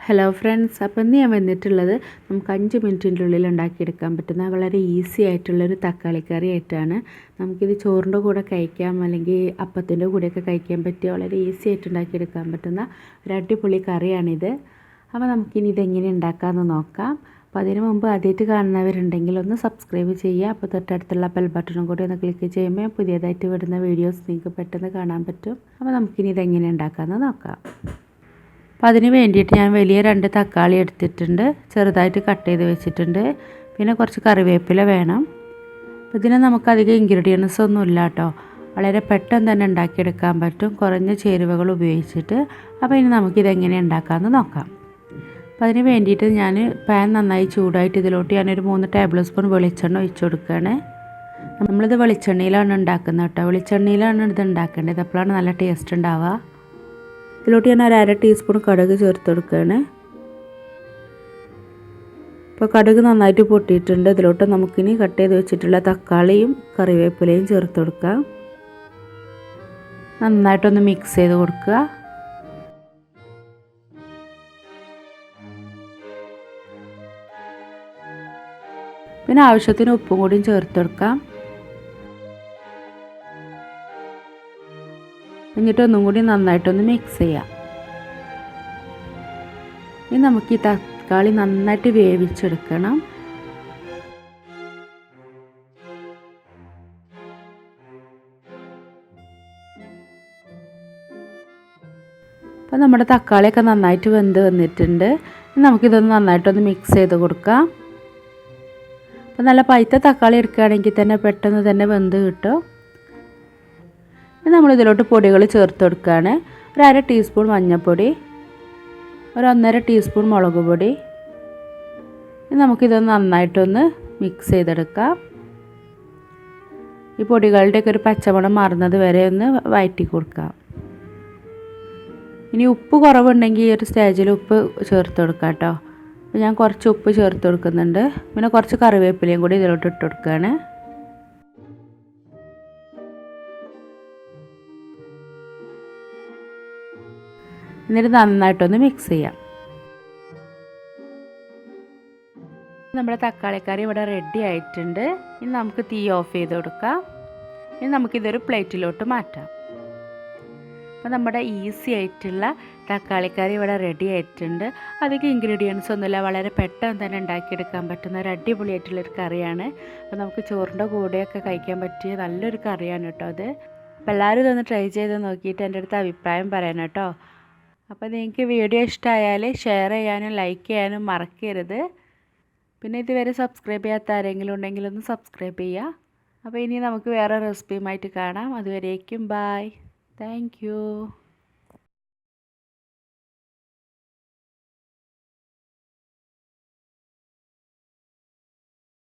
Hello friends, അപ്പോൾ ഇന്ന് ഞാൻ വന്നിട്ടുള്ളത് നമുക്ക് 5 മിനിറ്റിൻ്റെ ഉള്ളിൽ ഉണ്ടാക്കിയെടുക്കാൻ പറ്റുന്ന വളരെ ഈസി ആയിട്ടുള്ളൊരു തക്കാളി കറി ആയിട്ടാണ്. നമുക്കിത് ചോറിൻ്റെ കൂടെ കഴിക്കാം, അല്ലെങ്കിൽ അപ്പത്തിൻ്റെ കൂടെയൊക്കെ കഴിക്കാൻ പറ്റിയ വളരെ ഈസി ആയിട്ട് ഉണ്ടാക്കിയെടുക്കാൻ പറ്റുന്ന ഒരു അടിപൊളി കറിയാണിത്. അപ്പോൾ നമുക്കിനി ഇതെങ്ങനെ ഉണ്ടാക്കാമെന്ന് നോക്കാം. അപ്പോൾ അതിന് മുമ്പ് ആദ്യമായിട്ട് കാണുന്നവരുണ്ടെങ്കിൽ ഒന്ന് സബ്സ്ക്രൈബ് ചെയ്യുക. അപ്പോൾ തൊട്ടടുത്തുള്ള ബെൽ ബട്ടണും കൂടി ഒന്ന് ക്ലിക്ക് ചെയ്യുമ്പോൾ പുതിയതായിട്ട് വിടുന്ന വീഡിയോസ് നിങ്ങൾക്ക് പെട്ടെന്ന് കാണാൻ പറ്റും. അപ്പോൾ നമുക്കിനി ഇതെങ്ങനെ ഉണ്ടാക്കാമെന്ന് നോക്കാം. അപ്പോൾ അതിന് വേണ്ടിയിട്ട് ഞാൻ വലിയ 2 തക്കാളി എടുത്തിട്ടുണ്ട്, ചെറുതായിട്ട് കട്ട് ചെയ്ത് വെച്ചിട്ടുണ്ട്. പിന്നെ കുറച്ച് കറിവേപ്പില വേണം. അപ്പോൾ ഇതിന് നമുക്കധികം ഇൻഗ്രീഡിയൻസ് ഒന്നും ഇല്ല കേട്ടോ, വളരെ പെട്ടെന്ന് തന്നെ ഉണ്ടാക്കിയെടുക്കാൻ പറ്റും കുറഞ്ഞ ചേരുവകൾ ഉപയോഗിച്ചിട്ട്. അപ്പോൾ ഇനി നമുക്കിതെങ്ങനെ ഉണ്ടാക്കാമെന്ന് നോക്കാം. അപ്പോൾ അതിന് വേണ്ടിയിട്ട് ഞാൻ പാൻ നന്നായി ചൂടായിട്ട് ഇതിലോട്ട് ഞാനൊരു 3 ടേബിൾ സ്പൂൺ വെളിച്ചെണ്ണ ഒഴിച്ച് കൊടുക്കുകയാണ്. നമ്മളിത് വെളിച്ചെണ്ണയിലാണ് ഉണ്ടാക്കുന്നത് കേട്ടോ, വെളിച്ചെണ്ണയിലാണ് ഇത് ഉണ്ടാക്കേണ്ടത്, അപ്പോഴാണ് നല്ല ടേസ്റ്റ് ഉണ്ടാവുക. ഇതിലോട്ട് ഞാൻ 1/2 ടീസ്പൂൺ കടുക് ചേർത്ത് കൊടുക്കുകയാണ്. ഇപ്പോൾ കടുക് നന്നായിട്ട് പൊട്ടിയിട്ടുണ്ട്. ഇതിലോട്ട് നമുക്കിനി കട്ട് ചെയ്ത് വെച്ചിട്ടുള്ള തക്കാളിയും കറിവേപ്പിലയും ചേർത്ത് കൊടുക്കാം. നന്നായിട്ടൊന്ന് മിക്സ് ചെയ്ത് കൊടുക്കുക. പിന്നെ ആവശ്യത്തിന് ഉപ്പും കൂടിയും ചേർത്ത് കൊടുക്കാം. എന്നിട്ട് ഒന്നും കൂടി നന്നായിട്ടൊന്ന് മിക്സ് ചെയ്യാം. ഇനി നമുക്ക് ഈ തക്കാളി നന്നായിട്ട് വേവിച്ചെടുക്കണം. അപ്പോൾ നമ്മുടെ തക്കാളിയൊക്കെ നന്നായിട്ട് വെന്ത് വന്നിട്ടുണ്ട്. നമുക്കിതൊന്ന് നന്നായിട്ടൊന്ന് മിക്സ് ചെയ്ത് കൊടുക്കാം. അപ്പോൾ നല്ല പഴുത്ത തക്കാളി എടുക്കുകയാണെങ്കിൽ തന്നെ പെട്ടെന്ന് തന്നെ വെന്ത് കിട്ടും. നമ്മളിതിലോട്ട് പൊടികൾ ചേർത്ത് കൊടുക്കുകയാണ്. 1/2 ടീസ്പൂൺ മഞ്ഞൾപ്പൊടി, 1/2 ടീസ്പൂൺ മുളക് പൊടി. നമുക്കിതൊന്ന് നന്നായിട്ടൊന്ന് മിക്സ് ചെയ്തെടുക്കാം. ഈ പൊടികളുടെയൊക്കെ ഒരു പച്ചമണം മാറുന്നത് വരെ ഒന്ന് വഴറ്റി കൊടുക്കാം. ഇനി ഉപ്പ് കുറവുണ്ടെങ്കിൽ ഈ ഒരു സ്റ്റേജിൽ ഉപ്പ് ചേർത്ത് കൊടുക്കാം കേട്ടോ. അപ്പോൾ ഞാൻ കുറച്ച് ഉപ്പ് ചേർത്ത് കൊടുക്കുന്നുണ്ട്. പിന്നെ കുറച്ച് കറിവേപ്പിലയും കൂടി ഇതിലോട്ട് ഇട്ട് കൊടുക്കുകയാണ്. എന്നിട്ട് നന്നായിട്ടൊന്ന് മിക്സ് ചെയ്യാം. നമ്മുടെ തക്കാളിക്കറി ഇവിടെ റെഡി ആയിട്ടുണ്ട്. ഇനി നമുക്ക് തീ ഓഫ് ചെയ്ത് കൊടുക്കാം. ഇനി നമുക്കിതൊരു പ്ലേറ്റിലോട്ട് മാറ്റാം. അപ്പോൾ നമ്മുടെ ഈസി ആയിട്ടുള്ള തക്കാളിക്കറി ഇവിടെ റെഡി ആയിട്ടുണ്ട്. അധികം ഇൻഗ്രീഡിയൻസ് ഒന്നുമില്ല, വളരെ പെട്ടെന്ന് തന്നെ ഉണ്ടാക്കിയെടുക്കാൻ പറ്റുന്ന ഒരു അടിപൊളിയായിട്ടുള്ളൊരു കറിയാണ്. അപ്പോൾ നമുക്ക് ചോറിൻ്റെ കൂടെയൊക്കെ കഴിക്കാൻ പറ്റിയ നല്ലൊരു കറിയാണ് കേട്ടോ അത്. അപ്പോൾ എല്ലാവരും ഇതൊന്ന് ട്രൈ ചെയ്ത് നോക്കിയിട്ട് എൻ്റെ അടുത്ത് അഭിപ്രായം പറയണം കേട്ടോ. അപ്പോൾ നിങ്ങൾക്ക് വീഡിയോ ഇഷ്ടമായാൽ ഷെയർ ചെയ്യാനും ലൈക്ക് ചെയ്യാനും മറക്കരുത്. പിന്നെ ഇതുവരെ സബ്സ്ക്രൈബ് ചെയ്യാത്ത ആരെങ്കിലും ഉണ്ടെങ്കിൽ ഒന്ന് സബ്സ്ക്രൈബ് ചെയ്യുക. അപ്പോൾ ഇനി നമുക്ക് വേറെ റെസിപ്പിയുമായിട്ട് കാണാം. അതുവരേക്കും ബായ്. Thank you.